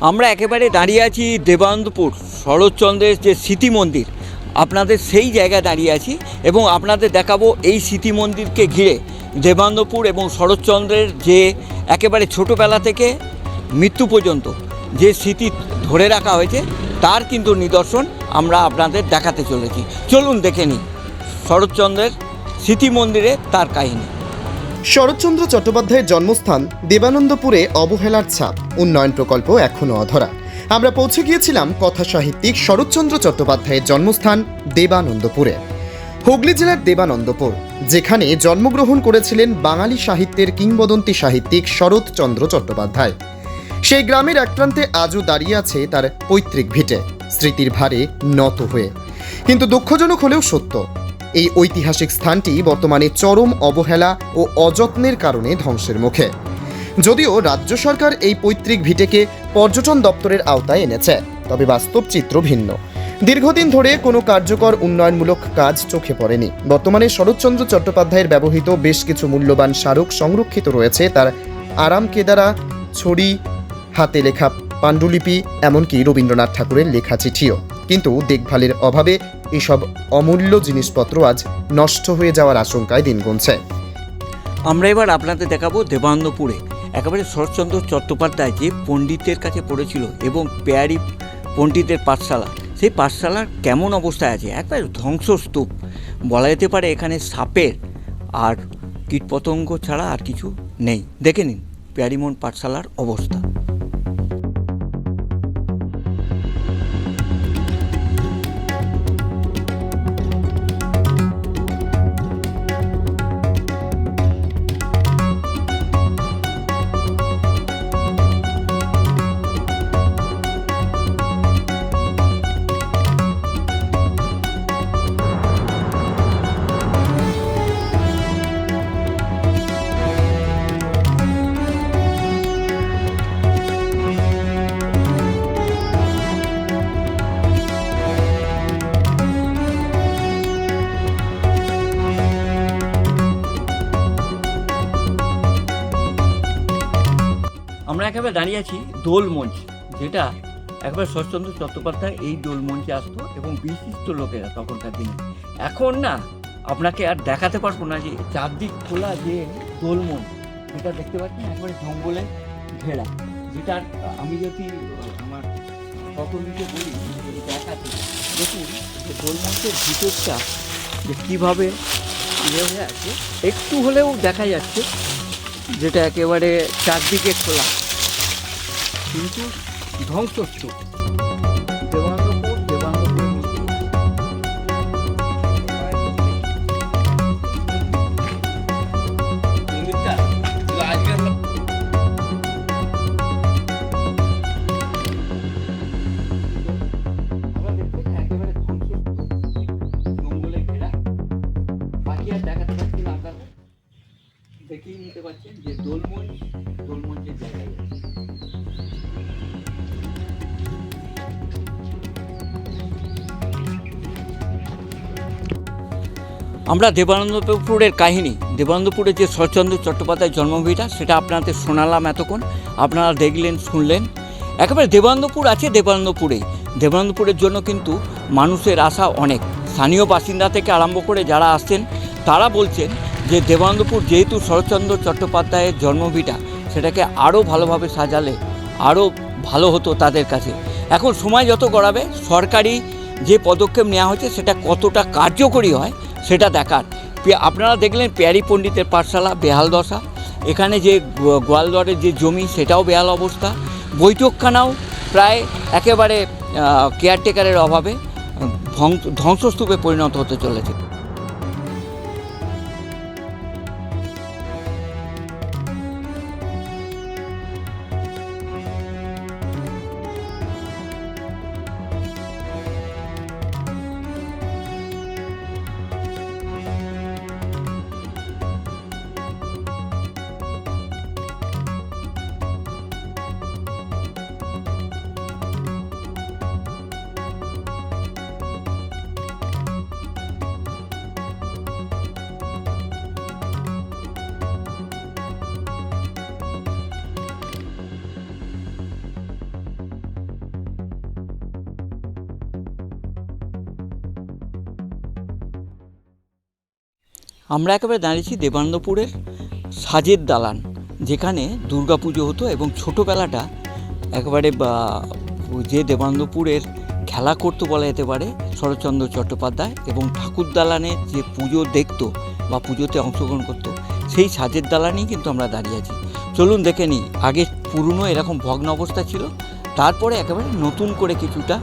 আমরা একেবারে দাঁড়িয়ে আছি দেবানন্দপুর শরৎচন্দ্রের যে স্মৃতি মন্দির, আপনাদের সেই জায়গায় দাঁড়িয়ে আছি এবং আপনাদের দেখাবো এই স্মৃতি মন্দিরকে ঘিরে দেবানন্দপুর এবং শরৎচন্দ্রের যে একেবারে ছোটোবেলা থেকে মৃত্যু পর্যন্ত যে স্মৃতি ধরে রাখা হয়েছে তার কিন্তু নিদর্শন আমরা আপনাদের দেখাতে চলেছি। চলুন দেখে নিই শরৎচন্দ্রের স্মৃতি মন্দিরে তার কাহিনী। শরৎচন্দ্র চট্টোপাধ্যায়ের জন্মস্থান দেবানন্দপুরে অবহেলার ছাপ, উন্নয়ন প্রকল্প এখনও অধরা। আমরা পৌঁছে গিয়েছিলাম কথা সাহিত্যিক শরৎচন্দ্র চট্টোপাধ্যায়ের জন্মস্থান দেবানন্দপুরে। হুগলি জেলার দেবানন্দপুর, যেখানে জন্মগ্রহণ করেছিলেন বাঙালি সাহিত্যের কিংবদন্তি সাহিত্যিক শরৎচন্দ্র চট্টোপাধ্যায়। সেই গ্রামের এক প্রান্তে আজও দাঁড়িয়ে আছে তার পৈতৃক ভিটে, স্মৃতির ভারে নত হয়ে। কিন্তু দুঃখজনক হলেও সত্য, এই ঐতিহাসিক স্থানটি বর্তমানে চরম অবহেলা ও অযত্নের কারণে ধ্বংসের মুখে। যদিও রাজ্য সরকার এই পৈতৃক ভিটেকে পর্যটন দপ্তরের আওতায় এনেছে, তবে বাস্তব চিত্র ভিন্ন। দীর্ঘদিন ধরে কোনো কার্যকর উন্নয়নমূলক কাজ চোখে পড়েনি। বর্তমানে শরৎচন্দ্র চট্টোপাধ্যায়ের ব্যবহৃত বেশ কিছু মূল্যবান স্মারক সংরক্ষিত রয়েছে, তার আরাম কেদারা, ছড়ি, হাতে লেখা পাণ্ডুলিপি, এমনকি রবীন্দ্রনাথ ঠাকুরের লেখা চিঠিও। কিন্তু দেখভালের অভাবে এসব অমূল্য জিনিসপত্র আজ নষ্ট হয়ে যাওয়ার আশঙ্কায় দিন গুনছে। আমরা এবার আপনাদের দেখাবো দেবানন্দপুরে একেবারে শরৎচন্দ্র চট্টোপাধ্যায় যে পণ্ডিতের কাছে পড়েছিল এবং পেয়ারি পণ্ডিতের পাঠশালা, সেই পাঠশালার কেমন অবস্থায় আছে। একবার ধ্বংসস্তূপ বলা যেতে পারে, এখানে সাপের আর কীটপতঙ্গ ছাড়া আর কিছু নেই। দেখে নিন পেয়ারিমোহন পাঠশালার অবস্থা। আমরা একেবারে দাঁড়িয়ে আছি দোল মঞ্চ, যেটা একবার শরৎচন্দ্র চট্টোপাধ্যায় এই দোল মঞ্চে আসতো এবং বিশিষ্ট লোকেরা তখনকার দিনে। এখন না আপনাকে আর দেখাতে পারবো না যে চারদিক খোলা যে দোল মঞ্চ, যেটা দেখতে পাচ্ছেন একবারে জঙ্গলে ঘেরা, যেটা আমি যদি আমার সহকর্মীকে বলি দেখাতে, দেখুন যে দোল মঞ্চের ভিতরটা যে কীভাবে ইয়ে হয়ে আছে, একটু হলেও দেখা যাচ্ছে যেটা একেবারে চারদিকে খোলা, কিন্তু ধ্বংসস্তূপ। দেবানন্দপুর জঙ্গলে ঘেরা, বাকি আর দেখাতে পারছি না। আপনারা দেখেই নিতে পারছেন যে দোলমঞ্চের জায়গায় আমরা দেবানন্দপুরের কাহিনী, দেবানন্দপুরের যে শরৎচন্দ্র চট্টোপাধ্যায়ের জন্মভূমিটা, সেটা আপনাদের শোনালাম এতক্ষণ। আপনারা দেখলেন, শুনলেন। একেবারে দেবানন্দপুর আছে দেবানন্দপুরের জন্য কিন্তু মানুষের আশা অনেক। স্থানীয় বাসিন্দা থেকে আরম্ভ করে যারা আসছেন তারা বলছেন যে দেবানন্দপুর যেহেতু শরৎচন্দ্র চট্টোপাধ্যায়ের জন্মভূমিটা, সেটাকে আরও ভালোভাবে সাজালে আরও ভালো হতো তাদের কাছে। এখন সময় যত গড়াবে, সরকারি যে পদক্ষেপ নেওয়া হয়েছে সেটা কতটা কার্যকরী হয় সেটা দেখার। আপনারা দেখলেন পেয়ারি পণ্ডিতের পাঠশালা বেহাল দশা, এখানে যে গোয়ালদরের যে জমি সেটাও বেহাল অবস্থা, বৈঠকখানাও প্রায় একেবারে কেয়ারটেকারের অভাবে ধ্বংসস্তূপে পরিণত হতে চলেছে। আমরা একেবারে দাঁড়িয়েছি দেবানন্দপুরের সাজের দালান, যেখানে দুর্গাপুজো হতো এবং ছোটোবেলাটা একেবারে যে দেবানন্দপুরের খেলা করতো বলা যেতে পারে শরৎচন্দ্র চট্টোপাধ্যায়, এবং ঠাকুর দালানে যে পুজো দেখতো বা পুজোতে অংশগ্রহণ করতো সেই সাজের দালানেই কিন্তু আমরা দাঁড়িয়ে আছি। চলুন দেখে নিই, আগে পুরনো এরকম ভগ্ন অবস্থা ছিল, তারপরে একেবারে নতুন করে কিছুটা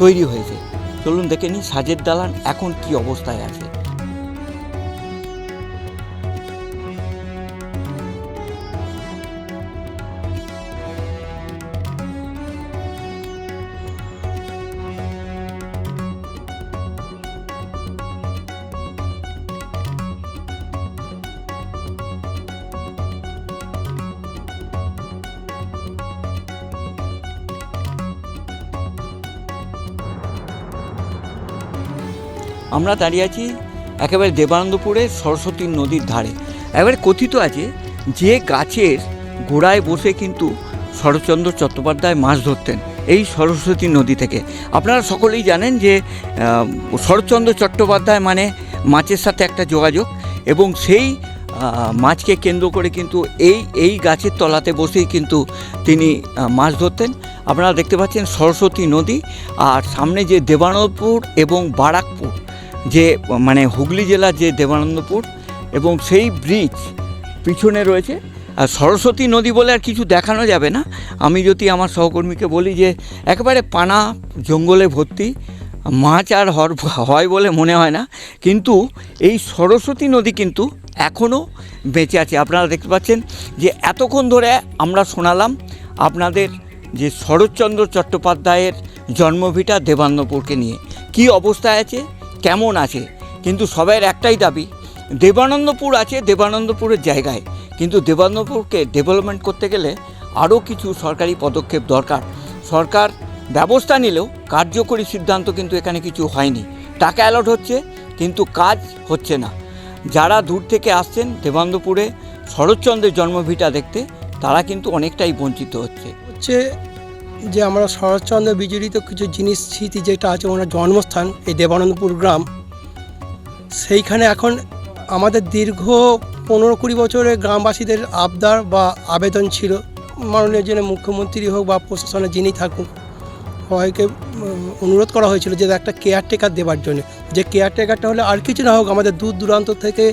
তৈরি হয়েছে। চলুন দেখে নিই সাজের দালান এখন কি অবস্থায় আছে। আমরা দাঁড়িয়ে আছি একেবারে দেবানন্দপুরে সরস্বতী নদীর ধারে। একেবারে কথিত আছে যে গাছের গোড়ায় বসে কিন্তু শরৎচন্দ্র চট্টোপাধ্যায় মাছ ধরতেন এই সরস্বতী নদী থেকে। আপনারা সকলেই জানেন যে শরৎচন্দ্র চট্টোপাধ্যায় মানে মাছের সাথে একটা যোগাযোগ, এবং সেই মাছকে কেন্দ্র করে কিন্তু এই গাছের তলাতে বসেই কিন্তু তিনি মাছ ধরতেন। আপনারা দেখতে পাচ্ছেন সরস্বতী নদী, আর সামনে যে দেবানন্দপুর এবং বারাকপুর, যে মানে হুগলি জেলার যে দেবানন্দপুর, এবং সেই ব্রিজ পিছনে রয়েছে। আর সরস্বতী নদী বলে আর কিছু দেখানো যাবে না। আমি যদি আমার সহকর্মীকে বলি যে একেবারে পানা জঙ্গলে ভর্তি, মাছ আর হয় বলে মনে হয় না, কিন্তু এই সরস্বতী নদী কিন্তু এখনও বেঁচে আছে। আপনারা দেখতে পাচ্ছেন যে এতক্ষণ ধরে আমরা শোনালাম আপনাদের যে শরৎচন্দ্র চট্টোপাধ্যায়ের জন্মভিটা দেবানন্দপুরকে নিয়ে কী অবস্থায় আছে, কেমন আছে, কিন্তু সবাইয়ের একটাই দাবি, দেবানন্দপুর আছে দেবানন্দপুরের জায়গায়, কিন্তু দেবানন্দপুরকে ডেভেলপমেন্ট করতে গেলে আরও কিছু সরকারি পদক্ষেপ দরকার। সরকার ব্যবস্থা নিলেও কার্যকরী সিদ্ধান্ত কিন্তু এখানে কিছু হয়নি। টাকা অ্যালট হচ্ছে কিন্তু কাজ হচ্ছে না। যারা দূর থেকে আসছেন দেবানন্দপুরে শরৎচন্দ্রের জন্মভিটা দেখতে, তারা কিন্তু অনেকটাই বঞ্চিত হচ্ছে। যে আমরা শরৎচন্দ্র বিজড়িত কিছু জিনিস স্মৃতি যেটা আছে ওনার জন্মস্থান এই দেবানন্দপুর গ্রাম, সেইখানে এখন আমাদের দীর্ঘ 15-20 বছরের গ্রামবাসীদের আবদার বা আবেদন ছিল, মাননীয় যিনি মুখ্যমন্ত্রী হোক বা প্রশাসনে যিনি থাকুক, সবাইকে অনুরোধ করা হয়েছিল যে একটা কেয়ারটেকার দেওয়ার জন্য। যে কেয়ারটেকারটা হলে আর কিছু না হোক, আমাদের দূর দূরান্ত থেকে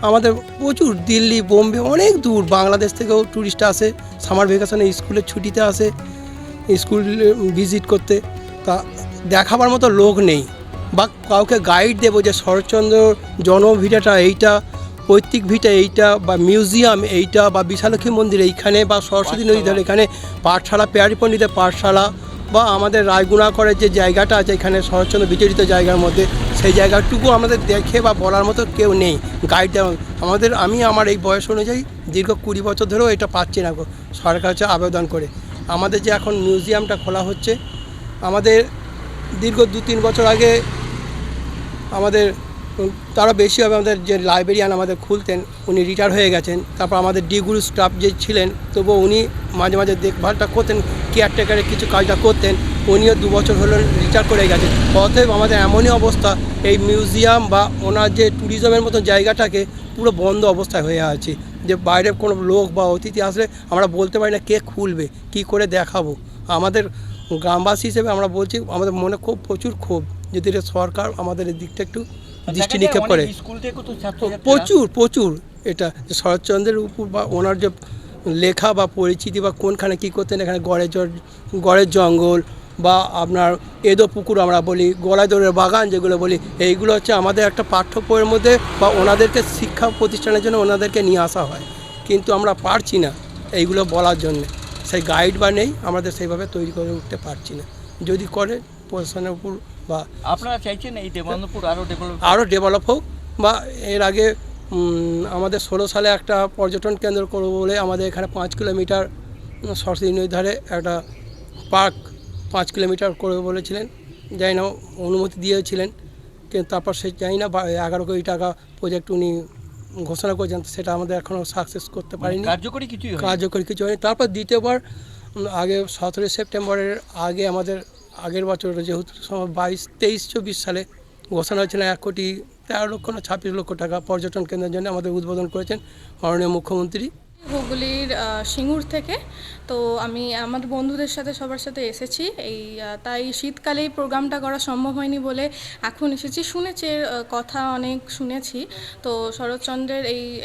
আমাদের প্রচুর দিল্লি, বোম্বে, অনেক দূর বাংলাদেশ থেকেও ট্যুরিস্ট আসে, সামার ভ্যাকেশনে স্কুলের ছুটিতে আসে স্কুল ভিজিট করতে। তা দেখাবার মতো লোক নেই, বা কাউকে গাইড দেবো যে শরৎচন্দ্র জন্মভিটাটা এইটা, পৈতৃক ভিটা এইটা, বা মিউজিয়াম এইটা, বা বিশালক্ষী মন্দির এইখানে, বা সরস্বতী নদী ধরে এখানে পাঠশালা, পেয়ারি পণ্ডিতের পাঠশালা, বা আমাদের রায়গুণাকরের যে জায়গাটা আছে এখানে শরৎচন্দ্র বিচরিত জায়গার মধ্যে, সেই জায়গাটুকু আমাদের দেখে বা বলার মতো কেউ নেই, গাইড দেওয়া আমাদের। আমি আমার এই বয়স অনুযায়ী দীর্ঘ 20 বছর ধরেও এটা পাচ্ছি না সরকার কাছে আবেদন করে। আমাদের যে এখন মিউজিয়ামটা খোলা হচ্ছে, আমাদের দীর্ঘ 2-3 বছর আগে আমাদের তারা বেশি হবে, আমাদের যে লাইব্রেরিয়ান আমাদের খুলতেন উনি রিটায়ার হয়ে গেছেন। তারপর আমাদের ডিগুরু স্টাফ যে ছিলেন, তবুও উনি মাঝে মাঝে দেখভালটা করতেন, কেয়ারটেকারের কিছু কাজটা করতেন। উনিও 2 বছর হলো রিটায়ার করে গেছেন। অতএব আমাদের এমনই অবস্থা, এই মিউজিয়াম বা ওনার যে ট্যুরিজমের মতো জায়গাটাকে পুরো বন্ধ অবস্থায় হয়ে আছে, যে বাইরে কোনো লোক বা অতিথি আসলে আমরা বলতে পারি না কে খুলবে, কি করে দেখাবো। আমাদের গ্রামবাসী হিসেবে আমরা বলছি, আমাদের মনে খুব প্রচুর ক্ষোভ, যদি সরকার আমাদের এই দিকটা একটু দৃষ্টি নিক্ষেপ করে। প্রচুর এটা শরৎচন্দ্রের উপর বা ওনার যে লেখা বা পরিচিতি বা কোনখানে কী করতেন, এখানে গড়ের জঙ্গল বা আপনার এদো পুকুর আমরা বলি, গলাদরের বাগান যেগুলো বলি, এইগুলো হচ্ছে আমাদের একটা পাঠ্য বইয়ের মধ্যে, বা ওনাদেরকে শিক্ষা প্রতিষ্ঠানের জন্য ওনাদেরকে নিয়ে আসা হয়, কিন্তু আমরা পারছি না এইগুলো বলার জন্য। সেই গাইড বা নেই, আমাদের সেইভাবে তৈরি করে উঠতে পারছি না। যদি করে প্রশাসনের উপর, বা আপনারা চাইছেন এই দেবানন্দপুর আরও ডেভেলপ হোক, বা এর আগে আমাদের 16 সালে একটা পর্যটন কেন্দ্র করবো বলে আমাদের এখানে 5 কিলোমিটার সরস্বতী নদীর ধারে একটা পার্ক 5 কিলোমিটার করবে বলেছিলেন, জানি না অনুমতি দিয়েছিলেন, কিন্তু তারপর সে জানি না 11 কোটি টাকা প্রজেক্ট উনি ঘোষণা করেছেন, সেটা আমাদের এখনও সাকসেস করতে পারিনি, কার্যকরী কিছু হয়নি। তারপর দ্বিতীয়বার আগে 17 সেপ্টেম্বরের আগে আমাদের আগের বছর যেহেতু 22-23-24 সালে ঘোষণা হয়েছিল 1 কোটি 13,26,00,000 টাকা পর্যটন কেন্দ্রের জন্য আমাদের উদ্বোধন করেছেন মাননীয় মুখ্যমন্ত্রী। হুগলির সিঙ্গুর থেকে। তো আমি আমার বন্ধুদের সাথে সবার সাথে এসেছি তাই শীতকালে এই প্রোগ্রামটা করা সম্ভব হয়নি বলে এখন এসেছি। শুনেছি এর কথা অনেক শুনেছি। তো শরৎচন্দ্রের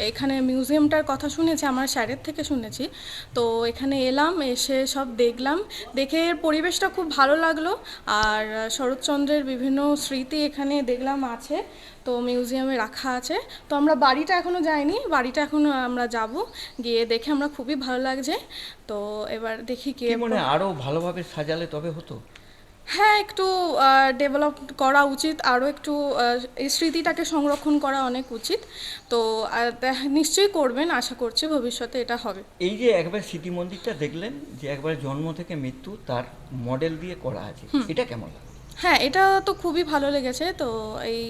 এখানে মিউজিয়ামটার কথা শুনেছি, আমার স্যারের থেকে শুনেছি। তো এখানে এলাম, এসে সব দেখলাম, দেখে এর পরিবেশটা খুব ভালো লাগলো। আর শরৎচন্দ্রের বিভিন্ন স্মৃতি এখানে দেখলাম আছে, তো মিউজিয়ামে রাখা আছে। তো আমরা বাড়িটা এখনও যাইনি, বাড়িটা এখনও আমরা যাব, গিয়ে দেখে আমরা খুবই ভালো লাগছে। তো এবার দেখি কি মনে হয় আরো ভালোভাবে সাজালে তবে হতো? হ্যাঁ, একটু ডেভেলপ করা উচিত, আরও একটু এই স্মৃতিটাকে সংরক্ষণ করা অনেক উচিত। তো নিশ্চয়ই করবেন, আশা করছি ভবিষ্যতে এটা হবে। এই যে একবার স্মৃতি মন্দিরটা দেখলেন যে একবার জন্ম থেকে মৃত্যু তার মডেল দিয়ে করা আছে, এটা কেমন লাগে? হ্যাঁ, এটা তো খুবই ভালো লেগেছে। তো এই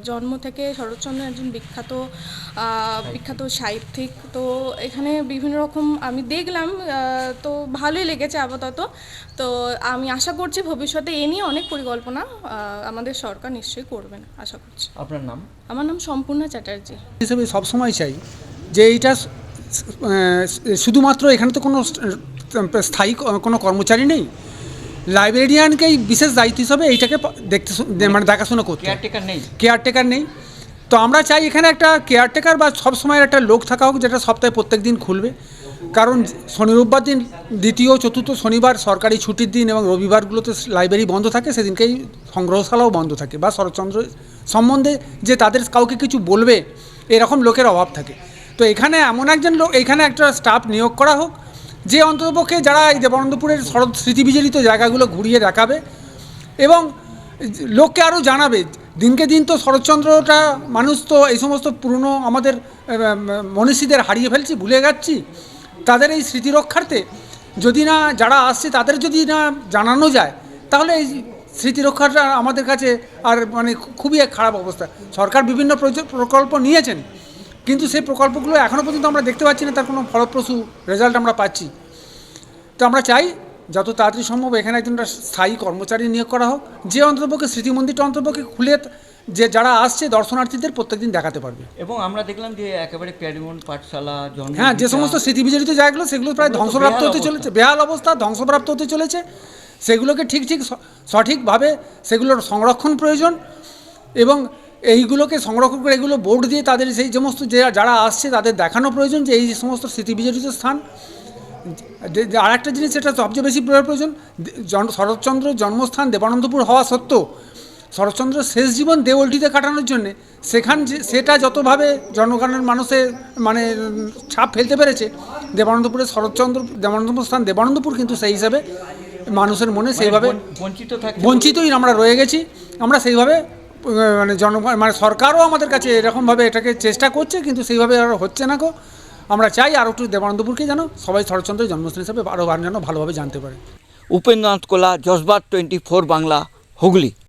জন্ম থেকে শরৎচন্দ্র একজন বিখ্যাত সাহিত্যিক। তো এখানে বিভিন্ন রকম আমি দেখলাম, তো ভালোই লেগেছে আপাতত। তো আমি আশা করছি ভবিষ্যতে এ নিয়ে অনেক পরিকল্পনা আমাদের সরকার নিশ্চয়ই করবেন, আশা করছি। আপনার নাম? আমার নাম সম্পূর্ণা চ্যাটার্জি। হিসেবে সবসময় চাই যে এইটা শুধুমাত্র এখানে তো কোনো স্থায়ী কোনো কর্মচারী নেই, লাইব্রেরিয়ানকেই বিশেষ দায়িত্ব হিসাবে এইটাকে মানে দেখাশোনা করতে। কেয়ারটেকার নেই। তো আমরা চাই এখানে একটা কেয়ারটেকার বা সবসময় একটা লোক থাকা হোক, যেটা সপ্তাহে প্রত্যেক দিন খুলবে। কারণ শনি রোববার দিন, দ্বিতীয় চতুর্থ শনিবার সরকারি ছুটির দিন এবং রবিবারগুলোতে লাইব্রেরি বন্ধ থাকে, সেদিনকেই সংগ্রহশালাও বন্ধ থাকে। বা শরৎচন্দ্র সম্বন্ধে যে তাদের কাউকে কিছু বলবে এরকম লোকের অভাব থাকে। তো এখানে এমন একজন লোক, এখানে একটা স্টাফ নিয়োগ করা হোক যে অন্ততপক্ষে যারা এই দেবানন্দপুরের শরৎ স্মৃতিবিজড়িত জায়গাগুলো ঘুরিয়ে দেখাবে এবং লোককে আরও জানাবে। দিনকে দিন তো শরৎচন্দ্রটা মানুষ তো এই সমস্ত পুরনো আমাদের মনীষীদের হারিয়ে ফেলছি, ভুলে যাচ্ছি। তাদের এই স্মৃতি রক্ষার্থে যদি না যারা আসছে তাদের যদি না জানানো যায়, তাহলে এই স্মৃতি রক্ষাটা আমাদের কাছে আর মানে খুবই এক খারাপ অবস্থা। সরকার বিভিন্ন প্রকল্প নিয়েছেন, কিন্তু সেই প্রকল্পগুলো এখনও পর্যন্ত আমরা দেখতে পাচ্ছি না তার কোনো ফলপ্রসূ রেজাল্ট আমরা পাচ্ছি। তো আমরা চাই যত তাড়াতাড়ি সম্ভব এখানে একজন স্থায়ী কর্মচারী নিয়োগ করা হোক, যে অন্ততপক্ষে স্মৃতি মন্দিরটা অন্ততপক্ষে খুলে যে যারা আসছে দর্শনার্থীদের প্রত্যেকদিন দেখাতে পারবে। এবং আমরা দেখলাম যে একেবারে প্যারিমন পাঠশালা, হ্যাঁ, যে সমস্ত স্মৃতিবিজড়িত জায়গাগুলো সেগুলো প্রায় ধ্বংসপ্রাপ্ত হতে চলেছে, বেহাল অবস্থা, ধ্বংসপ্রাপ্ত হতে চলেছে। সেগুলোকে ঠিক সঠিকভাবে সেগুলোর সংরক্ষণ প্রয়োজন এবং এইগুলোকে সংরক্ষণ করে এগুলো বোর্ড দিয়ে তাদের সেই সমস্ত যারা আসছে তাদের দেখানো প্রয়োজন যে এই সমস্ত স্মৃতিবিজড়িত স্থান। আর একটা জিনিস, সেটা সবচেয়ে বেশি প্রয়োজন, শরৎচন্দ্র জন্মস্থান দেবানন্দপুর হওয়া সত্ত্বেও শরৎচন্দ্রের শেষ জীবন দেওলটিতে কাটানোর জন্যে সেটা যতভাবে জনগণের মানুষে মানে ছাপ ফেলতে পেরেছে দেবানন্দপুরের দেবানন্দপুর স্থান দেবানন্দপুর, কিন্তু সেই হিসাবে মানুষের মনে সেইভাবে বঞ্চিতই আমরা রয়ে গেছি। আমরা সেইভাবে মানে সরকারও আমাদের কাছে এরকমভাবে এটাকে চেষ্টা করছে, কিন্তু সেইভাবে আর হচ্ছে না। আমরা চাই আরও একটু দেবানন্দপুরকে যেন সবাই শরৎচন্দ্রের জন্মস্থান হিসাবে আরও যেন ভালোভাবে জানতে পারে। উপেন্দ্রনাথ কোলা, জজবার 24 বাংলা, হুগলি।